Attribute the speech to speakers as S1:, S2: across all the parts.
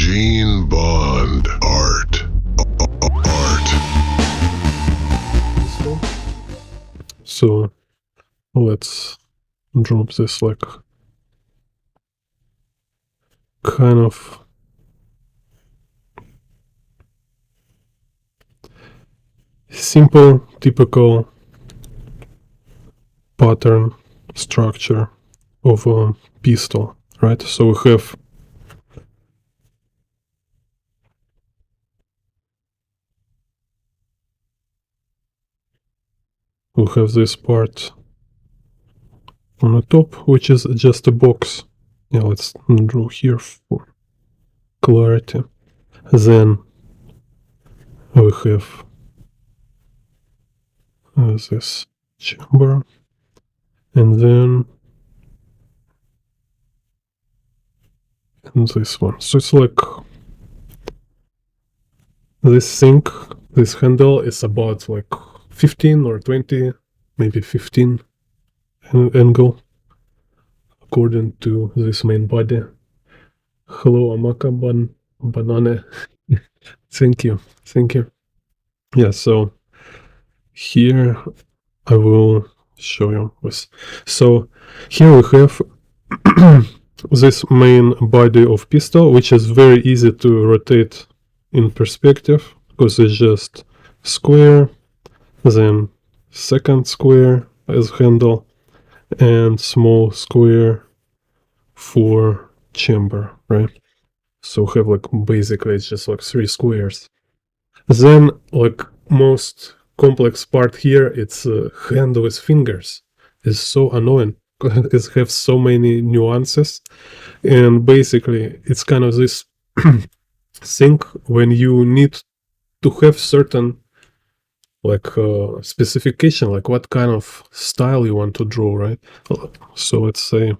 S1: genebondart.
S2: So let's drop this like kind of simple, typical pattern structure of a pistol, right? So we have this part on the top, which is just a box. Yeah, let's draw here for clarity. Then we have this chamber, and then this one. So it's like this thing, this handle is about like 15 or 20, maybe 15 angle, according to this main body. Hello, Amaka Banane. Thank you. Yeah, so here I will show you this. So here we have this main body of pistol, which is very easy to rotate in perspective because it's just square, then second square as handle, and small square for chamber, right? So we have like basically it's just like 3 squares. Then like most complex part here, it's hand with fingers. It's so annoying. It has so many nuances, and basically it's kind of this thing when you need to have certain like specification, like what kind of style you want to draw, right? So let's say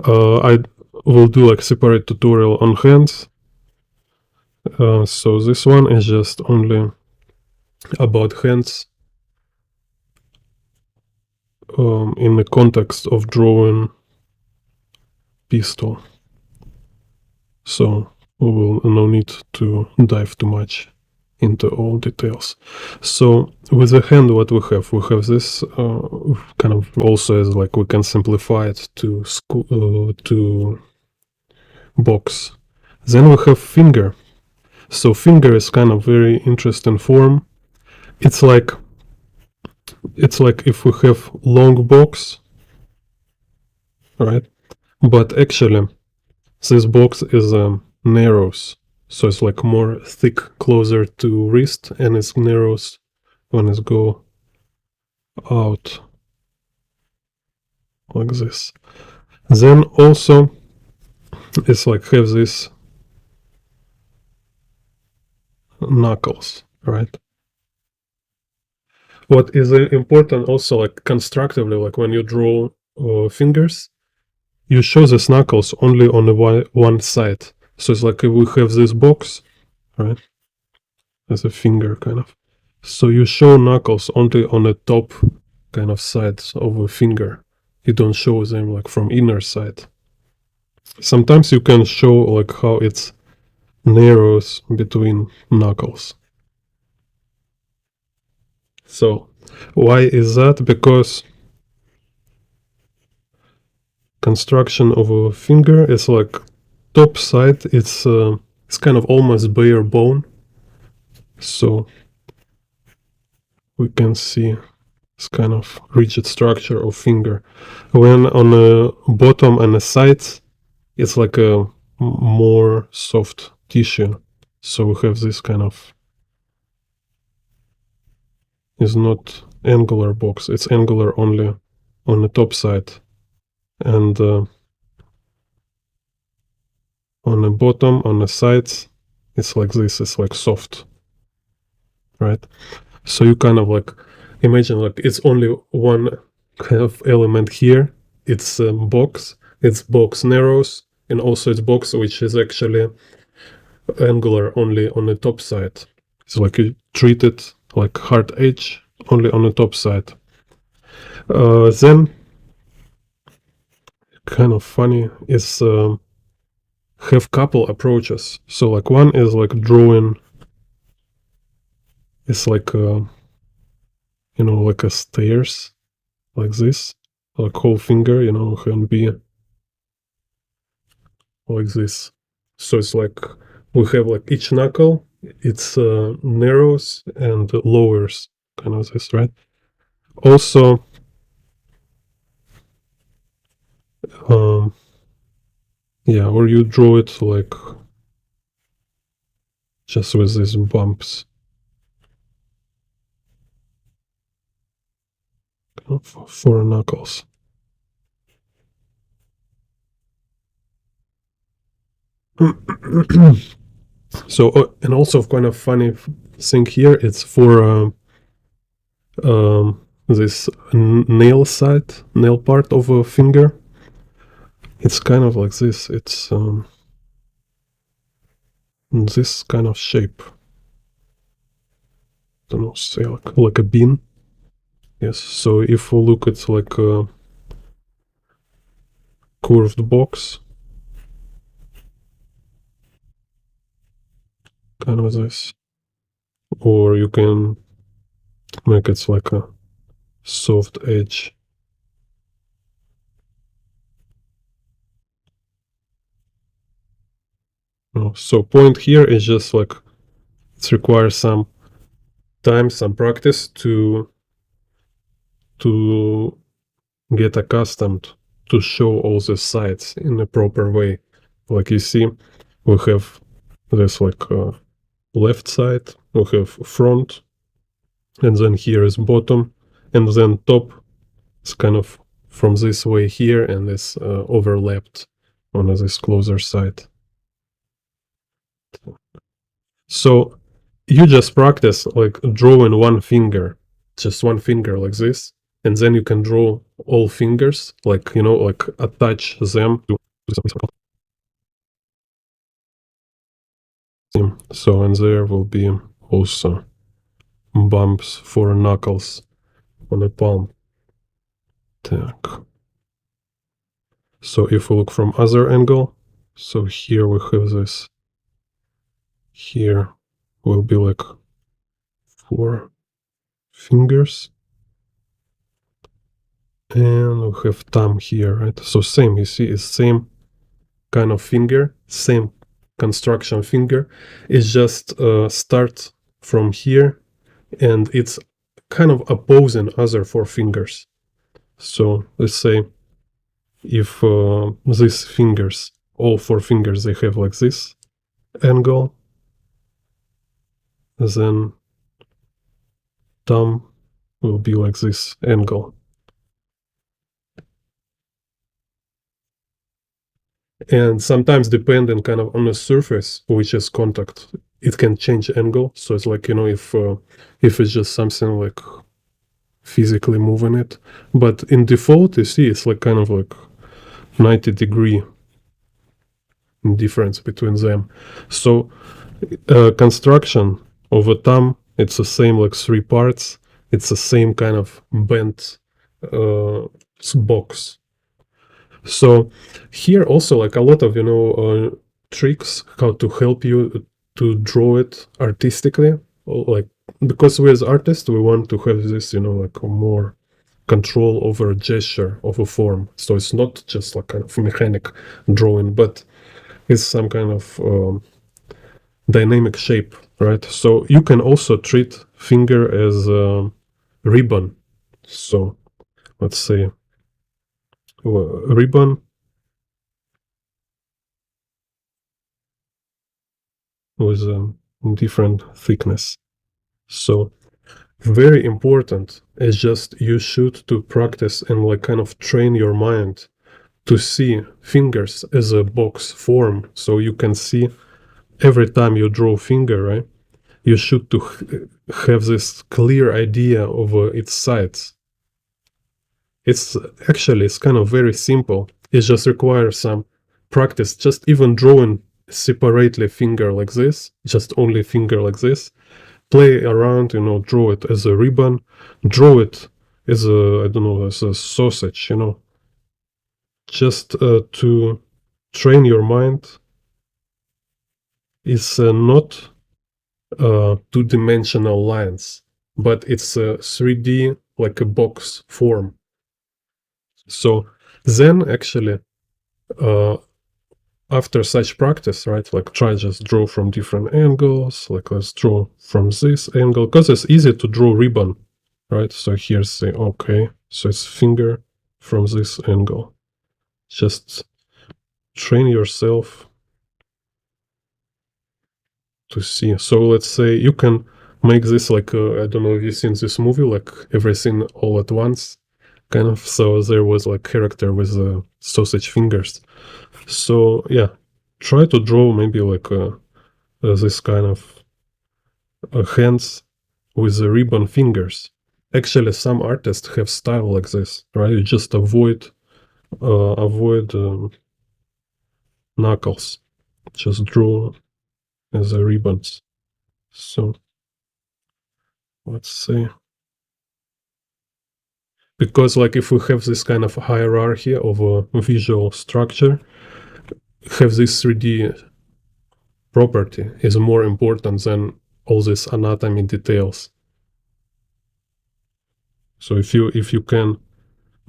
S2: I will do like separate tutorial on hands. So this one is just only about hands in the context of drawing pistol. So we will no need to dive too much into all details. So with the hand, what we have this kind of also as like we can simplify it to box. Then we have finger. So finger is kind of very interesting form. It's like if we have long box, right? But actually this box is narrows, so it's like more thick, closer to wrist, and it narrows when it go out like this. Then also it's like have this knuckles, right? What is important also, like constructively, like when you draw fingers, you show the knuckles only on the one side. So it's like if we have this box, right, as a finger kind of. So you show knuckles only on the top kind of sides of a finger. You don't show them like from inner side. Sometimes you can show like how it's narrows between knuckles. So why is that? Because construction of a finger is like top side, it's kind of almost bare bone. So we can see this kind of rigid structure of finger. When on the bottom and the sides, it's like a more soft tissue. So we have this kind of, is not angular box, it's angular only on the top side, and on the bottom, on the sides, it's like this, it's like soft, right? So you kind of like imagine like it's only one kind of element here. It's box narrows, and also it's box which is actually angular only on the top side. It's like you treat it like hard edge only on the top side. Then kind of funny is have couple approaches. So like one is like drawing, it's like like a stairs, like this, like whole finger, can be like this. So it's like we have like each knuckle, it's narrows and lowers, kind of this, right? Also, yeah, or you draw it like just with these bumps. For knuckles. So, and also kind of funny thing here, it's for this nail part of a finger. It's kind of like this. It's this kind of shape. I don't know, say like a bean. Yes. So if we look at like a curved box, kind of this, or you can make it like a soft edge. So point here is just like it requires some time, some practice to get accustomed to show all the sides in a proper way. Like you see, we have this like left side, we have front, and then here is bottom, and then top is kind of from this way here, and is overlapped on this closer side. So you just practice like drawing one finger, just one finger like this, and then you can draw all fingers, like like attach them to something. So and there will be also bumps for knuckles on the palm. Так. So if we look from other angle, so here we have this. Here will be like 4 fingers. And we have thumb here, right? So same, you see, it's same kind of finger, same construction finger. It's just start from here, and it's kind of opposing other 4 fingers. So let's say if these fingers, all 4 fingers, they have like this angle, then thumb will be like this angle. And sometimes depending kind of on the surface which is contact, it can change angle. So it's like, if it's just something like physically moving it, but in default, you see, it's like kind of like 90-degree difference between them. So construction of a thumb, it's the same, like 3 parts. It's the same kind of bent box. So here also like a lot of tricks how to help you to draw it artistically, like because we as artists we want to have this like more control over a gesture of a form. So it's not just like kind of mechanic drawing, but it's some kind of dynamic shape, right? So you can also treat finger as a ribbon. So let's say a ribbon with a different thickness. So very important is just you should to practice and like kind of train your mind to see fingers as a box form. So you can see every time you draw finger, right? You should to have this clear idea of its sides. It's kind of very simple. It just requires some practice. Just even drawing separately finger like this, just only finger like this. Play around, draw it as a ribbon, draw it as a, I don't know, as a sausage, just to train your mind is not two-dimensional lines, but it's a 3D, like a box form. So then actually, after such practice, right, like try just draw from different angles, like let's draw from this angle, because it's easy to draw ribbon, right? So here's the, okay, so it's finger from this angle. Just train yourself to see. So let's say you can make this like, I don't know if you've seen this movie, like Everything All at Once, kind of. So there was like character with sausage fingers. So yeah, try to draw maybe like this kind of hands with the ribbon fingers. Actually, some artists have style like this, right? You just avoid knuckles. Just draw the ribbons. So let's see. Because like if we have this kind of hierarchy of a visual structure, have this 3D property is more important than all these anatomy details. So if you can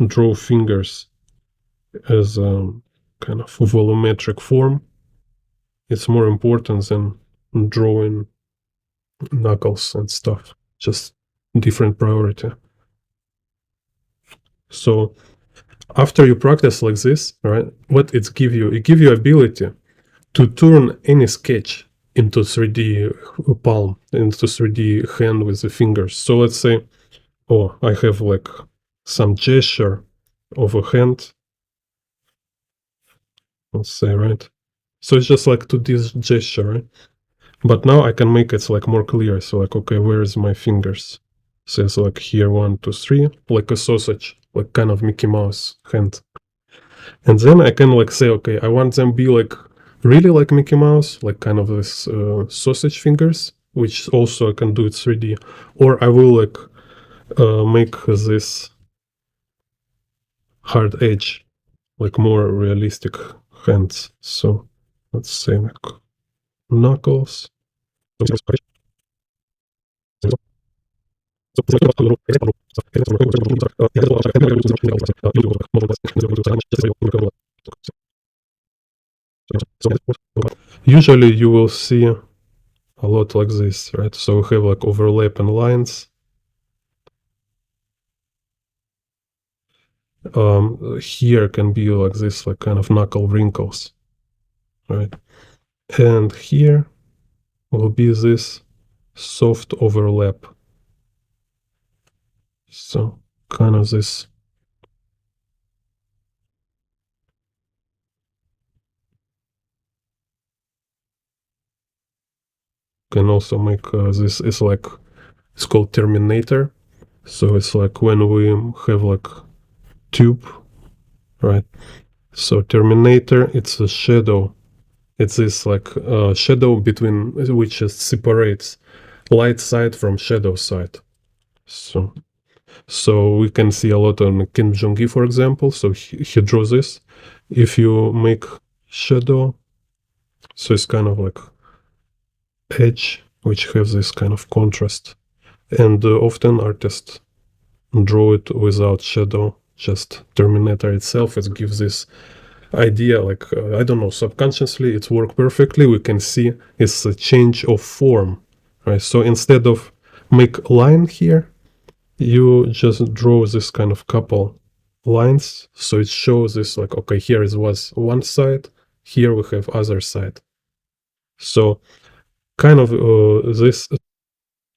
S2: draw fingers as a kind of volumetric form, it's more important than drawing knuckles and stuff. Just different priority. So after you practice like this, right, what it give you? It give you ability to turn any sketch into 3D palm, into 3D hand with the fingers. So let's say, oh, I have like some gesture of a hand. Let's say, right? So it's just like to this gesture, right? But now I can make it like more clear. So like, okay, where's my fingers? So it's like here, 1, 2, 3, like a sausage, like kind of Mickey Mouse hand. And then I can like say, okay, I want them be like really like Mickey Mouse, like kind of this sausage fingers, which also I can do it 3D. Or I will like make this hard edge, like more realistic hands. So let's say like knuckles. Usually you will see a lot like this, right? So we have like overlapping lines. Here can be like this, like kind of knuckle wrinkles, right? And here will be this soft overlap. So kind of this. Can also make this is like, it's called terminator. So it's like when we have like tube, right? So terminator, it's a shadow. It's this like shadow between which just separates light side from shadow side. So we can see a lot on Kim Jong-gi, for example. So he draws this. If you make shadow, so it's kind of like edge, which has this kind of contrast. And often artists draw it without shadow, just terminator itself. It gives this idea, like, I don't know, subconsciously it works perfectly. We can see it's a change of form, right? So instead of make line here, you just draw this kind of couple lines. So it shows this like, okay, here it was one side, here we have other side. So kind of this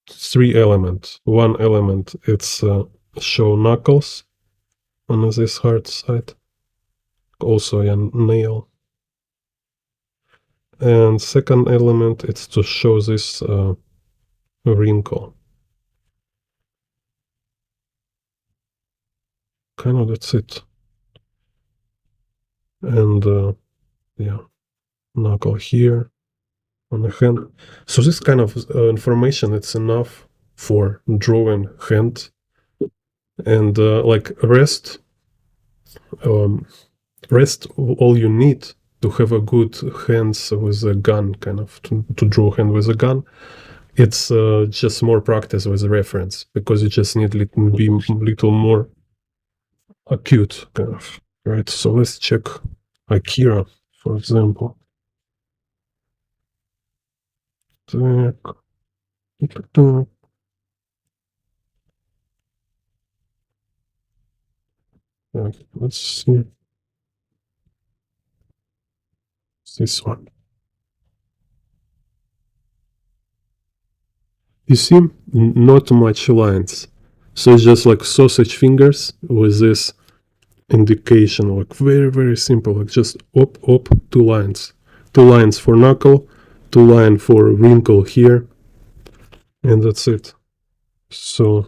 S2: 3 elements. One element, it's show knuckles on this hard side, also a nail. And second element, it's to show this wrinkle. Kind of that's it. And yeah, knuckle here on the hand. So this kind of information, it's enough for drawing hand. And like rest all you need to have a good hands with a gun, kind of to draw hand with a gun. It's just more practice with a reference, because you just need to be a little more acute, kind of, right? So let's check Akira, for example. Let's see this one. You see, not much lines. So it's just like sausage fingers with this indication, like very, very simple, like just up, 2 lines. 2 lines for knuckle, 2 lines for wrinkle here, and that's it. So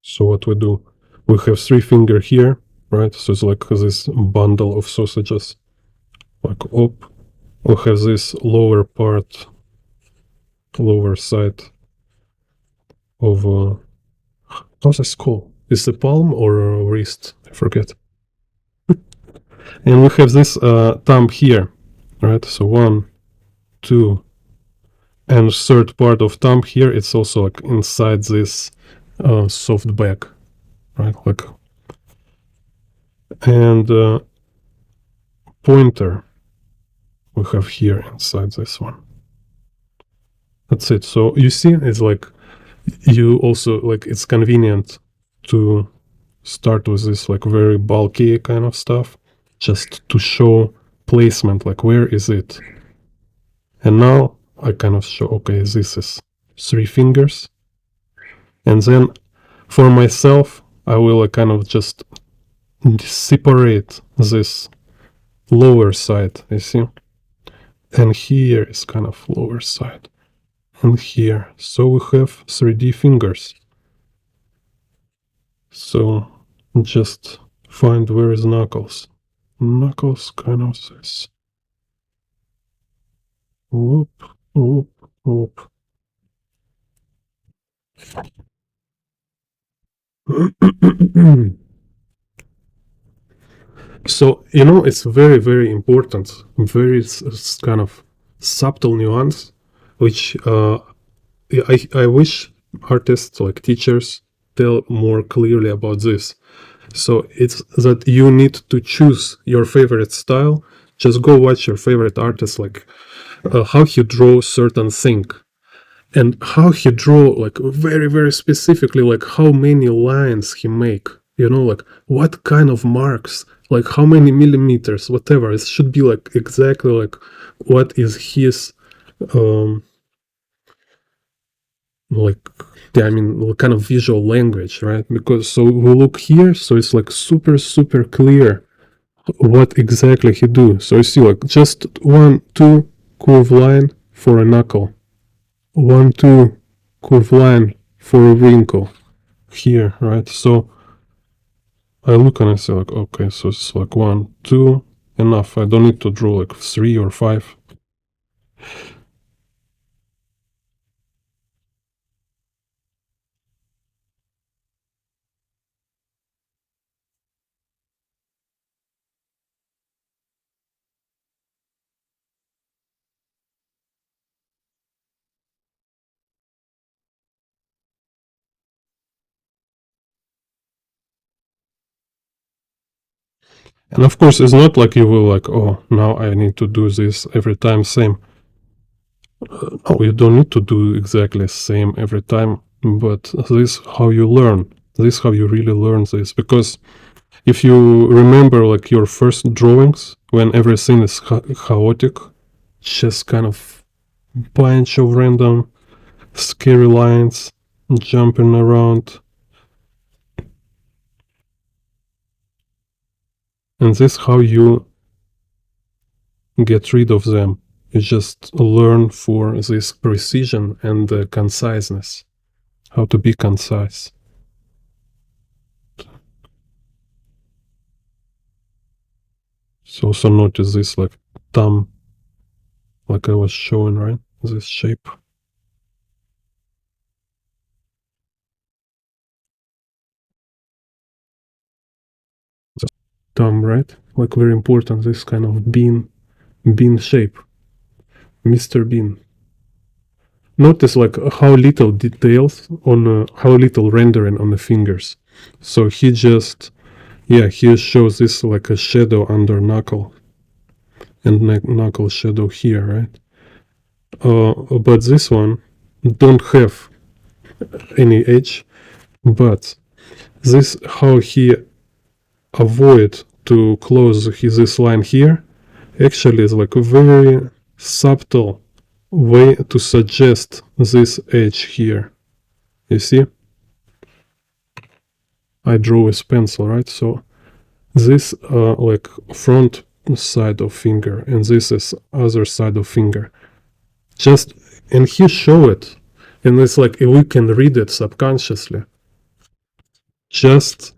S2: so what we do, we have 3 finger here, right? So it's like this bundle of sausages, like up. We have this lower part, lower side of how's this called? Is the palm or wrist? I forget. And we have this thumb here, right? So 1, 2, and third part of thumb here. It's also like inside this soft back, right? Like, and pointer we have here inside this one. That's it. So you see, it's like you also like it's convenient to start with this like very bulky kind of stuff, just to show placement, like where is it. And now I kind of show, okay, this is 3 fingers, and then for myself I will kind of just separate this lower side, you see, and here is kind of lower side, and here, so we have 3D fingers. So just find where is knuckles. Knuckles kind of this. Whoop, whoop, whoop. So, you know, it's very, very important, very kind of subtle nuance, which I wish artists, like teachers, tell more clearly about this. So it's that you need to choose your favorite style. Just go watch your favorite artist, like how he draws certain thing, and how he draw like very, very specifically, like how many lines he make. You know, like what kind of marks, like how many millimeters, whatever. It should be like exactly like what is his like, yeah, I mean, kind of visual language, right? Because so we look here, so it's like super, super clear what exactly he do. So you see, like just 1, 2 curve line for a knuckle, 1, 2 curve line for a wrinkle here, right? So I look and I say like, okay, so it's like 1, 2, enough. I don't need to draw like 3 or 5. And of course, it's not like you will like, oh, now I need to do this every time same. No, you don't need to do exactly same every time, but this how you learn. This how you really learn this. Because if you remember like your first drawings, when everything is chaotic, just kind of bunch of random scary lines jumping around, and this how you get rid of them. You just learn for this precision and conciseness, how to be concise. So also notice this, like thumb, like I was showing, right? This shape. Thumb, right? Like very important, this kind of bean shape. Mr. Bean. Notice like how little details on how little rendering on the fingers. So he just, yeah, he shows this like a shadow under knuckle and knuckle shadow here, right? But this one don't have any edge, but this how he avoid to close this line here actually is like a very subtle way to suggest this edge here. You see? I draw with pencil, right? So this like front side of finger and this is other side of finger. Just, and he show it. And it's like we can read it subconsciously. Just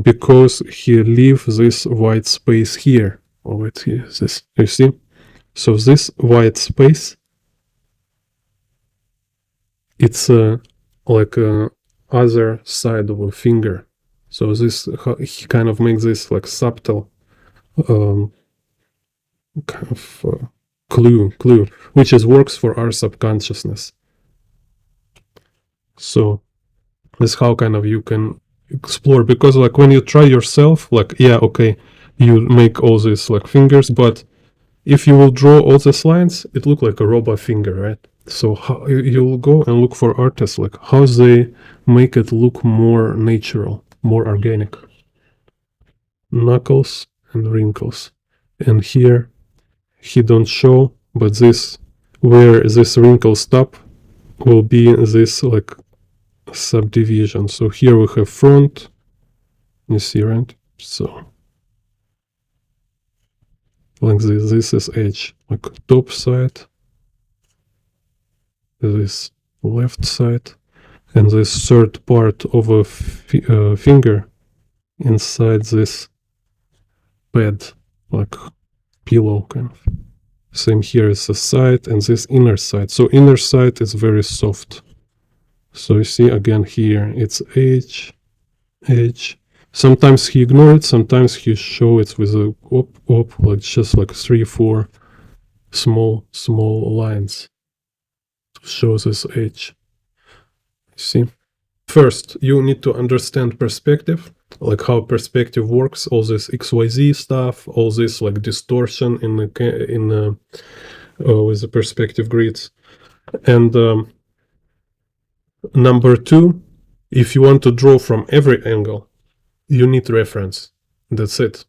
S2: because he leave this white space here. Oh, wait, here, this, you see? So this white space, it's like a other side of a finger. So this, he kind of makes this like subtle kind of clue, which is works for our subconsciousness. So this how kind of you can explore, because like when you try yourself, like, yeah, okay, you make all these like fingers, but if you will draw all these lines, it look like a robot finger, right? So how, you'll go and look for artists, like how they make it look more natural, more organic. Knuckles and wrinkles. And here he don't show, but this, where this wrinkle stop will be this like subdivision. So here we have front, you see, right? So like this is edge, like top side, this left side, and this third part of a finger inside this pad, like pillow kind of. Same here is the side and this inner side. So inner side is very soft. So you see again here it's edge. Sometimes he ignore it, sometimes he show it with a like just like 3-4 small lines to show this edge. See? First, you need to understand perspective, like how perspective works, all this XYZ stuff, all this like distortion in the with the perspective grids. And number two, if you want to draw from every angle, you need reference. That's it.